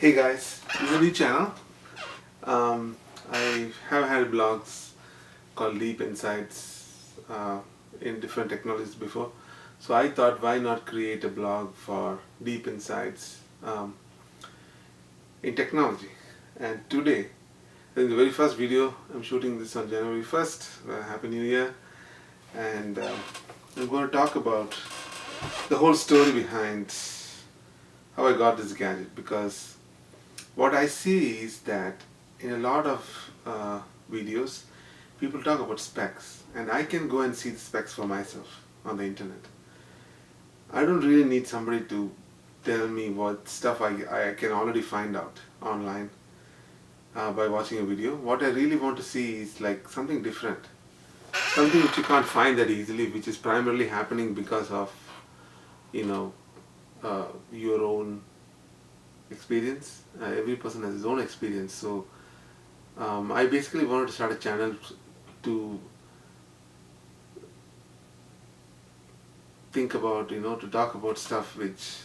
Hey guys, this is a new channel. Um, I have had blogs called Deep Insights in different technologies before. So I thought, why not create a blog for Deep Insights in technology? And today, in the very first video, I'm shooting this on January 1st. Happy New Year. And I'm going to talk about the whole story behind how I got this gadget, because what I see is that in a lot of videos, people talk about specs, and I can go and see the specs for myself on the internet. I don't really need somebody to tell me what stuff I can already find out online by watching a video. What I really want to see is like something different, something which you can't find that easily, which is primarily happening because of, you know, your own experience. Every person has his own experience. So I basically wanted to start a channel to think about, to talk about stuff which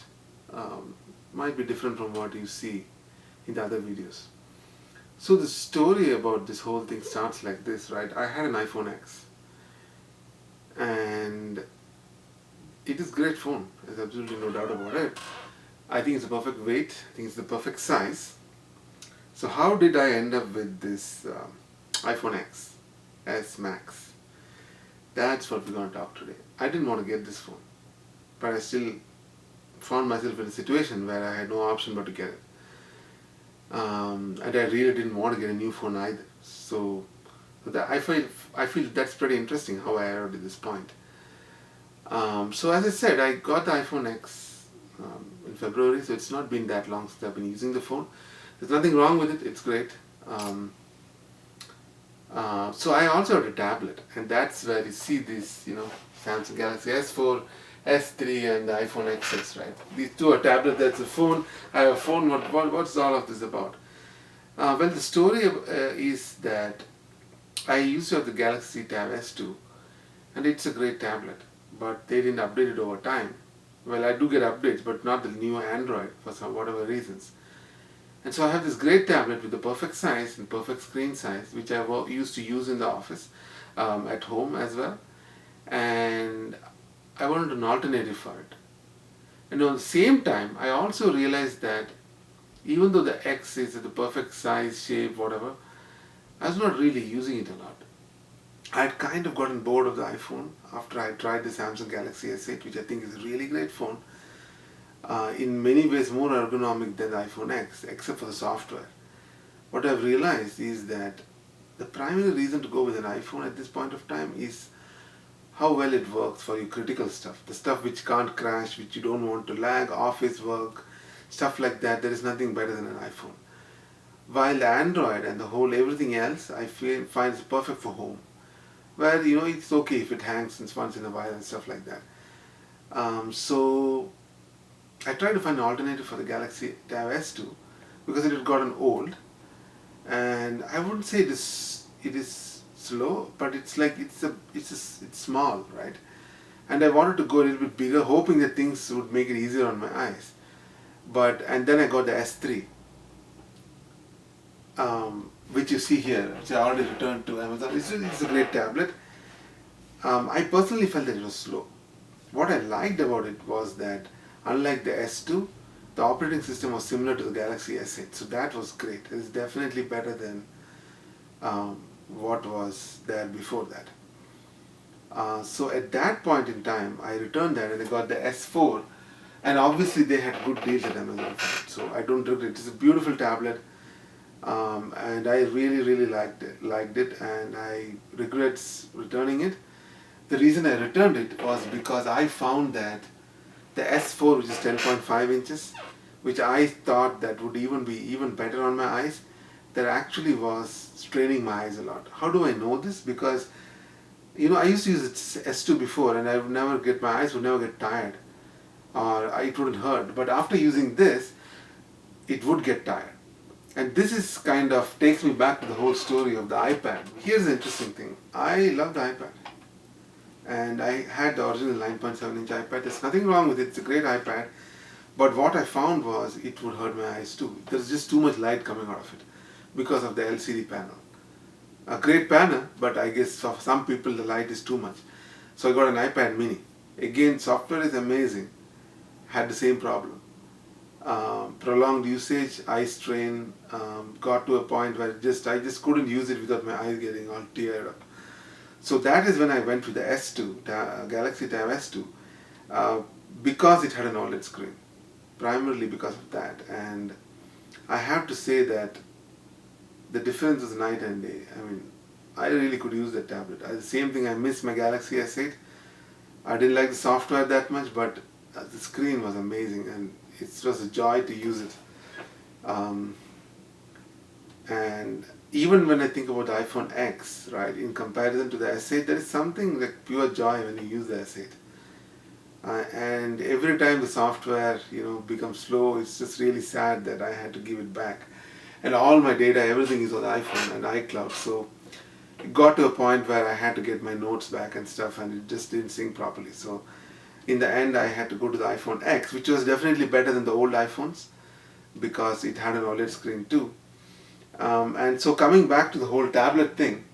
might be different from what you see in the other videos. So the story about this whole thing starts like this, right? I had an iPhone X, and it is a great phone. There's absolutely no doubt about it. I think it's the perfect weight. I think it's the perfect size. So how did I end up with this iPhone X S Max? That's what we're going to talk today. I didn't want to get this phone, but I still found myself in a situation where I had no option but to get it. And I really didn't want to get a new phone either. So I feel that's pretty interesting how I arrived at this point. So as I said, I got the iPhone X in February, so it's not been that long since I've been using the phone. There's nothing wrong with it, it's great. So I also have a tablet, and that's where you see this, Samsung Galaxy S4, S3 and the iPhone XS, right? These two are tablets, that's a phone. I have a phone. What's all of this about? Well, the story is that I used to have the Galaxy Tab S2, and it's a great tablet, but they didn't update it over time. Well, I do get updates, but not the new Android for whatever reasons. And so I have this great tablet with the perfect size and perfect screen size, which I used to use in the office, at home as well. And I wanted an alternative for it. And at the same time, I also realized that even though the X is the perfect size, shape, whatever, I was not really using it a lot. I had kind of gotten bored of the iPhone after I tried the Samsung Galaxy S8, which I think is a really great phone. In many ways more ergonomic than the iPhone X, except for the software. What I've realized is that the primary reason to go with an iPhone at this point of time is how well it works for your critical stuff. The stuff which can't crash, which you don't want to lag, office work, stuff like that. There is nothing better than an iPhone. While the Android and the whole everything else, I find it's perfect for home. Where, it's okay if it hangs once in a while and stuff like that. So I tried to find an alternative for the Galaxy Tab S2 because it had gotten old, and I wouldn't say it is slow, but it's like it's small, right? And I wanted to go a little bit bigger, hoping that things would make it easier on my eyes. And then I got the S3, which you see here, which I already returned to Amazon. It's a great tablet. I personally felt that it was slow. What I liked about it was that unlike the S2, the operating system was similar to the Galaxy S8, so that was great. It is definitely better than what was there before that. So at that point in time, I returned that and I got the S4, and obviously they had good deals at Amazon for it, so I don't regret it. It's a beautiful tablet, and I really liked it, and I regret returning it. The reason I returned it was because I found that the S4, which is 10.5 inches, which I thought that would be even better on my eyes, that actually was straining my eyes a lot. How do I know this? Because I used to use S2 before, and my eyes would never get tired, or it wouldn't hurt. But after using this, it would get tired. And this is kind of takes me back to the whole story of the iPad. Here's the interesting thing. I love the iPad. And I had the original 9.7 inch iPad. There's nothing wrong with it. It's a great iPad. But what I found was it would hurt my eyes too. There's just too much light coming out of it because of the LCD panel. A great panel, but I guess for some people the light is too much. So I got an iPad mini. Again, software is amazing. Had the same problem. Prolonged usage, eye strain, got to a point where I just couldn't use it without my eyes getting all teared up. So that is when I went with the S2, Galaxy Tab S2, uh, because it had an OLED screen, primarily because of that. And I have to say that the difference is night and day. I mean, I really could use that tablet. The same thing, I miss my Galaxy S8. I didn't like the software that much, but the screen was amazing and it was a joy to use it. Um, and even when I think about the iPhone X, right, in comparison to the S8, there is something like pure joy when you use the S8. And every time the software, becomes slow, it's just really sad that I had to give it back. And all my data, everything is on the iPhone and iCloud. So it got to a point where I had to get my notes back and stuff, and it just didn't sync properly. So in the end, I had to go to the iPhone X, which was definitely better than the old iPhones because it had an OLED screen too. And so coming back to the whole tablet thing,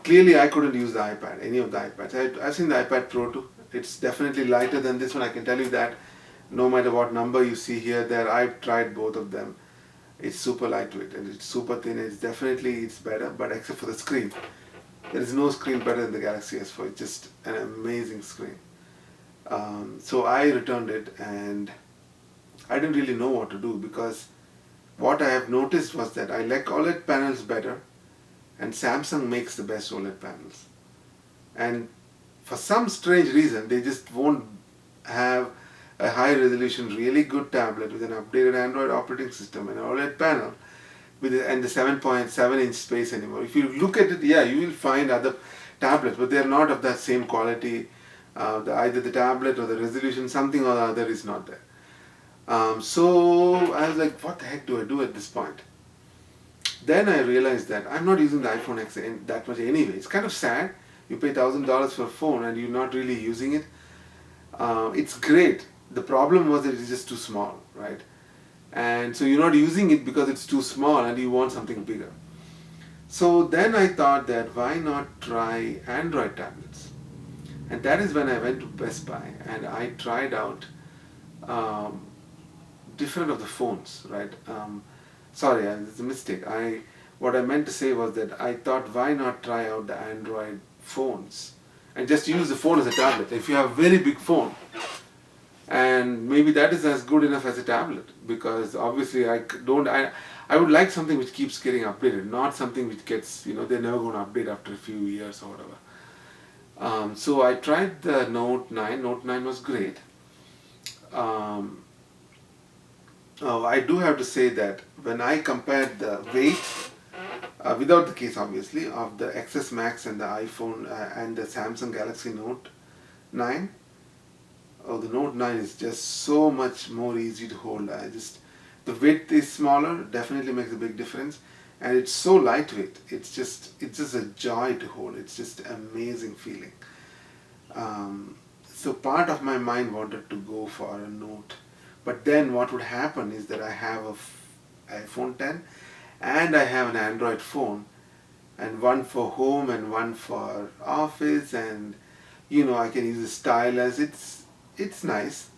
clearly I couldn't use the iPad, any of the iPads. I've seen the iPad Pro too. It's definitely lighter than this one, I can tell you that. No matter what number you see here, there, I've tried both of them. It's super lightweight and it's super thin. It's better, but except for the screen. There is no screen better than the Galaxy S4. It's just an amazing screen. So I returned it and I didn't really know what to do because what I have noticed was that I like OLED panels better and Samsung makes the best OLED panels. And for some strange reason, they just won't have a high resolution, really good tablet with an updated Android operating system and an OLED panel and the 7.7 inch space anymore. If you look at it, yeah, you will find other tablets, but they are not of that same quality. Either the tablet or the resolution, something or the other is not there. So I was like, what the heck do I do at this point? Then I realized that I'm not using the iPhone X that much anyway. It's kind of sad. You pay $1,000 for a phone and you're not really using it. It's great. The problem was that it's just too small, right? And so you're not using it because it's too small and you want something bigger. So then I thought that why not try Android tablets? And that is when I went to Best Buy and I tried out different of the phones, right? Sorry, it's a mistake. What I meant to say was that I thought why not try out the Android phones and just use the phone as a tablet. If you have a very big phone, and maybe that is as good enough as a tablet, because obviously I would like something which keeps getting updated, not something which gets, they're never going to update after a few years or whatever. So I tried the Note 9. Note 9 was great. I do have to say that when I compared the weight, without the case obviously, of the XS Max and the iPhone and the Samsung Galaxy Note 9, the Note 9 is just so much more easy to hold. The width is smaller, definitely makes a big difference, and it's so lightweight. It's just a joy to hold. It's just amazing feeling. So part of my mind wanted to go for a Note, but then what would happen is that I have a iPhone 10 and I have an Android phone, and one for home and one for office, and I can use a stylus. It's nice.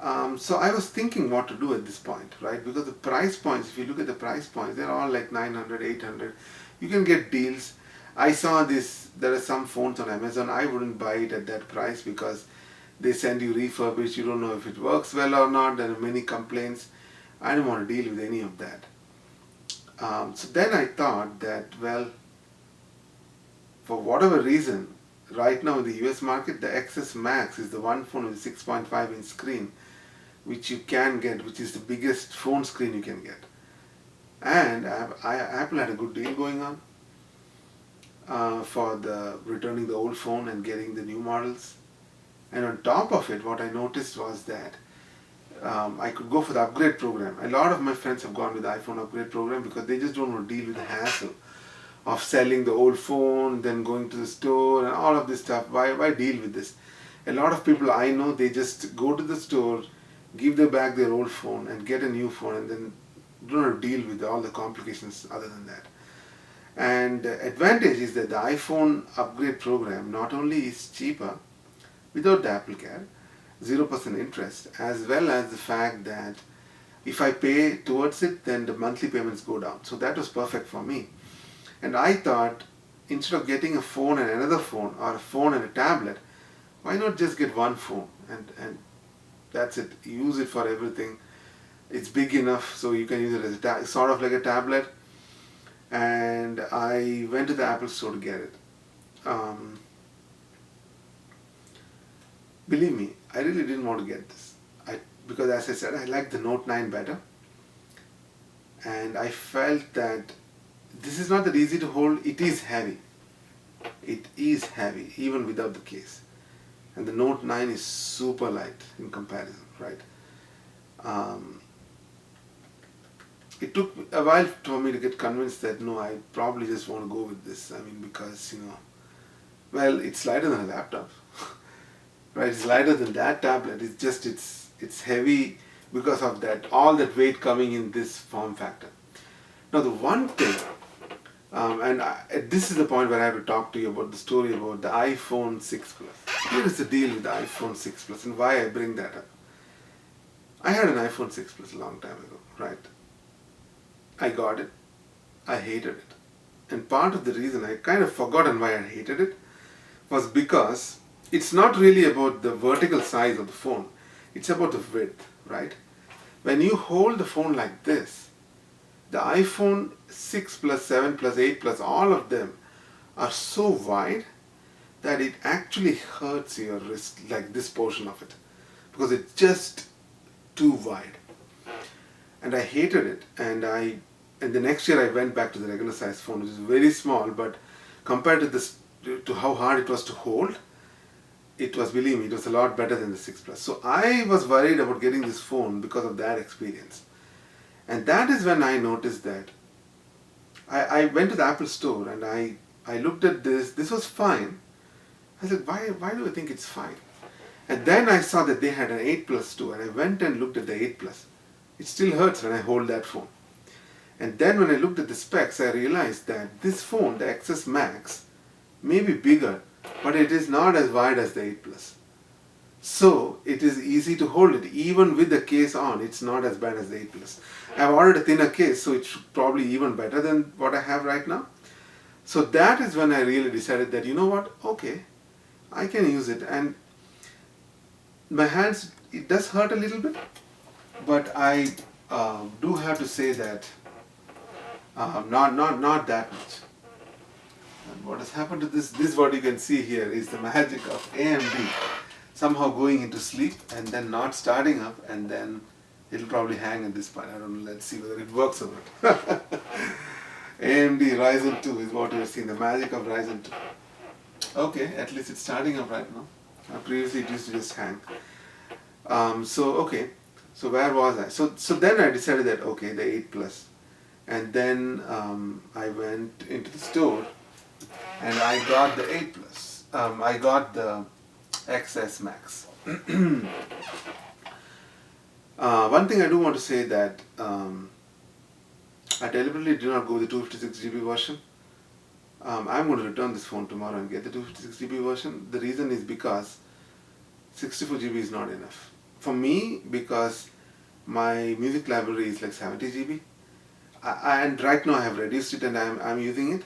So I was thinking what to do at this point, right? Because the price points, if you look at the price points, they're all like 900, 800. You can get deals. I saw there are some phones on Amazon. I wouldn't buy it at that price because they send you refurbished. You don't know if it works well or not. There are many complaints. I don't want to deal with any of that. So then I thought that, well, for whatever reason, right now in the US market, the XS Max is the one phone with a 6.5 inch screen which you can get, which is the biggest phone screen you can get. And Apple had a good deal going on for returning the old phone and getting the new models. And on top of it, what I noticed was that I could go for the upgrade program. A lot of my friends have gone with the iPhone upgrade program because they just don't want to deal with the hassle of selling the old phone, then going to the store and all of this stuff. Why deal with this? A lot of people I know, they just go to the store, give them back their old phone and get a new phone, and then do not deal with all the complications other than that. And the advantage is that the iPhone upgrade program not only is cheaper without the Apple Care, 0% interest, as well as the fact that if I pay towards it, then the monthly payments go down. So that was perfect for me. And I thought, instead of getting a phone and another phone, or a phone and a tablet, why not just get one phone and that's it. Use it for everything. It's big enough so you can use it as a sort of like a tablet. And I went to the Apple store to get it. Believe me, I really didn't want to get this. Because as I said, I like the Note 9 better. And I felt that this is not that easy to hold. It is heavy. It is heavy, even without the case. And the Note 9 is super light in comparison, right? It took a while for me to get convinced that no, I probably just want to go with this. I mean, because, well, it's lighter than a laptop, right? It's lighter than that tablet. It's just, it's heavy because of that, all that weight coming in this form factor. Now, the one thing, this is the point where I have to talk to you about the story about the iPhone 6 Plus. Here is the deal with the iPhone 6 Plus and why I bring that up. I had an iPhone 6 Plus a long time ago, right? I got it. I hated it. And part of the reason I kind of forgotten why I hated it was because it's not really about the vertical size of the phone. It's about the width, right? When you hold the phone like this, the iPhone 6 Plus, 7 Plus, 8 Plus, all of them are so wide that it actually hurts your wrist, like this portion of it, because it's just too wide. And I hated it, and the next year I went back to the regular size phone, which is very small, but compared to this, to how hard it was to hold, it was, believe me, it was a lot better than the 6 Plus. So I was worried about getting this phone because of that experience. And that is when I noticed that I went to the Apple store and I looked at this. This was fine. I said, why do I think it's fine? And then I saw that they had an 8 Plus too, and I went and looked at the 8 Plus. It still hurts when I hold that phone. And then when I looked at the specs, I realized that this phone, the XS Max, may be bigger, but it is not as wide as the 8 Plus. So it is easy to hold it. Even with the case on, it's not as bad as the 8 Plus. I've ordered a thinner case, so it's probably even better than what I have right now. So that is when I really decided that, you know what, okay, I can use it. And my hands, it does hurt a little bit, but I do have to say that not that much. And what has happened to this what you can see here is the magic of AMD somehow going into sleep and then not starting up, and then it'll probably hang at this point. I don't know, let's see whether it works or not. AMD Ryzen 2 is what you're seeing, the magic of Ryzen 2. Okay, at least it's starting up right now. Previously it used to just hang. So where was I? So then I decided that, okay, the 8 Plus. And then I went into the store and I got the 8 Plus. I got the XS Max. One thing I do want to say that I deliberately did not go with the 256GB version. I'm going to return this phone tomorrow and get the 256GB version. The reason is because 64GB is not enough. For me, because my music library is like 70GB. And right now I have reduced it and I'm using it.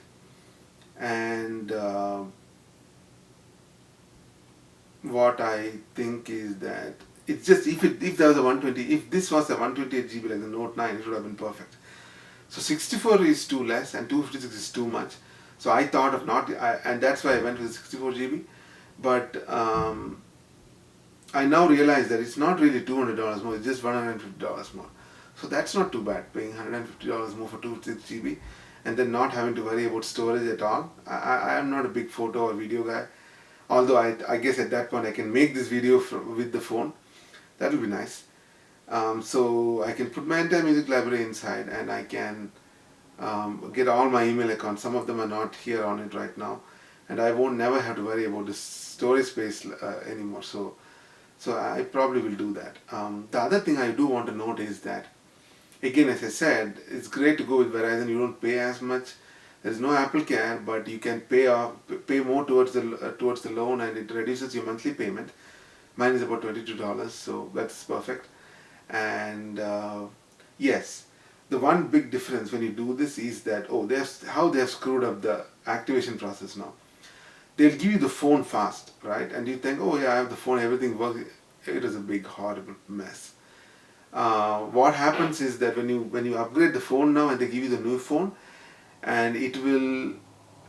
And what I think is that it's just, if there was a 120, if this was a 128GB like the Note 9, it would have been perfect. So 64 is too less and 256 is too much. So I thought of not, and that's why I went with 64GB. But I now realize that it's not really $200 more, it's just $150 more. So that's not too bad, paying $150 more for 256GB and then not having to worry about storage at all. I am not a big photo or video guy. Although I guess at that point I can make this video with the phone. That will be nice. So I can put my entire music library inside and I can get all my email accounts. Some of them are not here on it right now. And I won't never have to worry about the storage space anymore. So So I probably will do that. The other thing I do want to note is that, again, as I said, it's great to go with Verizon. You don't pay as much. There's no Apple Care, but you can pay more towards the loan, and it reduces your monthly payment. Mine is about $22, so that's perfect. And yes, the one big difference when you do this is that, oh, how they have screwed up the activation process now. They'll give you the phone fast, right? And you think, oh yeah, I have the phone, everything works. It is a big horrible mess. What happens is that when you upgrade the phone now and they give you the new phone, and it will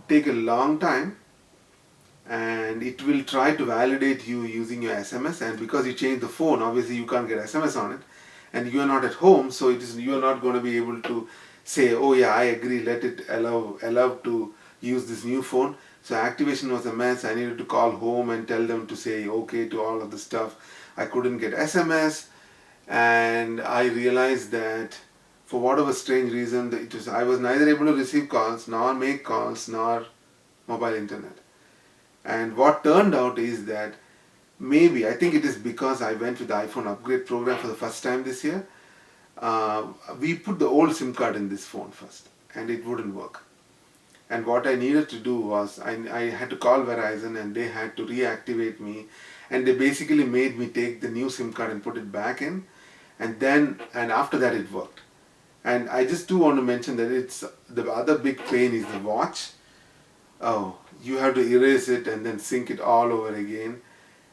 take a long time, and it will try to validate you using your SMS, and because you change the phone, obviously you can't get SMS on it, and you are not at home, so you are not going to be able to say, oh yeah, I agree, let it allow to use this new phone. So activation was a mess. I needed to call home and tell them to say okay to all of the stuff. I couldn't get SMS, and I realized that for whatever strange reason, I was neither able to receive calls, nor make calls, nor mobile internet. And what turned out is that maybe, I think it is because I went with the iPhone upgrade program for the first time this year. We put the old SIM card in this phone first, and it wouldn't work. And what I needed to do was, I had to call Verizon, and they had to reactivate me, and they basically made me take the new SIM card and put it back in, and after that it worked. And I just do want to mention that the other big pain is the watch. Oh, you have to erase it and then sync it all over again.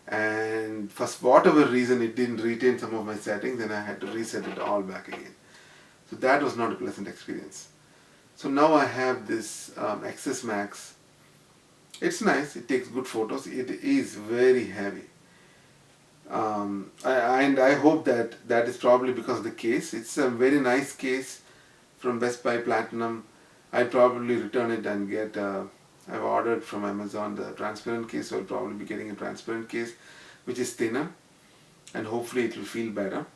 And for whatever reason, it didn't retain some of my settings, and I had to reset it all back again. So that was not a pleasant experience. So now I have this XS Max. It's nice. It takes good photos. It is very heavy. And I hope that is probably because of the case. It's a very nice case from Best Buy Platinum. I'll probably return it and get, I've ordered from Amazon the transparent case, so I'll probably be getting a transparent case which is thinner, and hopefully it will feel better.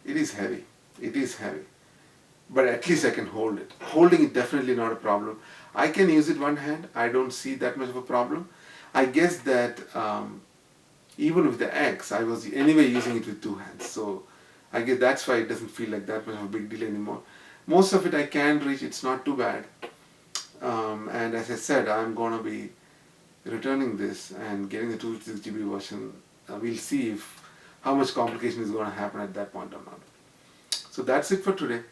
It is heavy. It is heavy. But at least I can hold it. Holding it definitely not a problem. I can use it one hand. I don't see that much of a problem. I guess that even with the X, I was anyway using it with two hands. So I guess that's why it doesn't feel like that much of a big deal anymore. Most of it I can reach. It's not too bad. And as I said, I'm going to be returning this and getting the 256 GB version. We'll see how much complication is going to happen at that point or not. So that's it for today.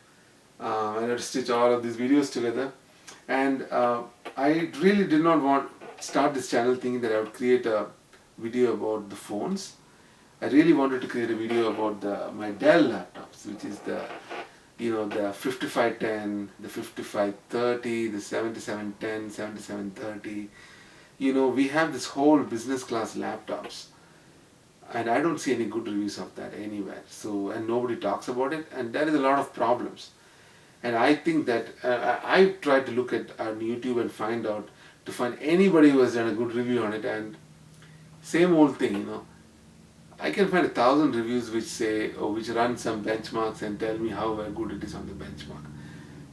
I had to stitch all of these videos together, and I really did not start this channel thinking that I would create a video about the phones. I really wanted to create a video about my Dell laptops, which is the 5510, the 5530, the 7710, 7730. We have this whole business class laptops, and I don't see any good reviews of that anywhere. So, and nobody talks about it, and there is a lot of problems. And I think that I tried to look at on YouTube and find anybody who has done a good review on it, and same old thing, I can find 1,000 reviews which run some benchmarks and tell me how good it is on the benchmark.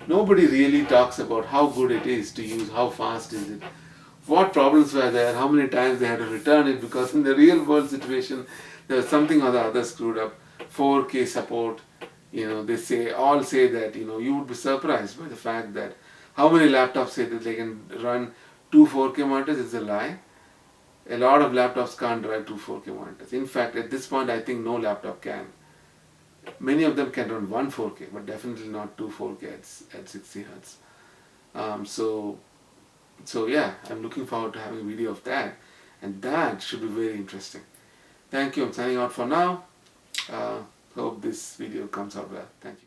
Nobody really talks about how good it is to use, how fast is it, what problems were there, how many times they had to return it, because in the real world situation there was something or the other screwed up. 4K support, they all say that, you would be surprised by the fact that how many laptops say that they can run two 4K monitors is a lie. A lot of laptops can't drive two 4K monitors. In fact, at this point, I think no laptop can. Many of them can run one 4K, but definitely not two 4K at 60 Hertz. So yeah, I'm looking forward to having a video of that, and that should be very interesting. Thank you. I'm signing out for now. Hope this video comes out well. Thank you.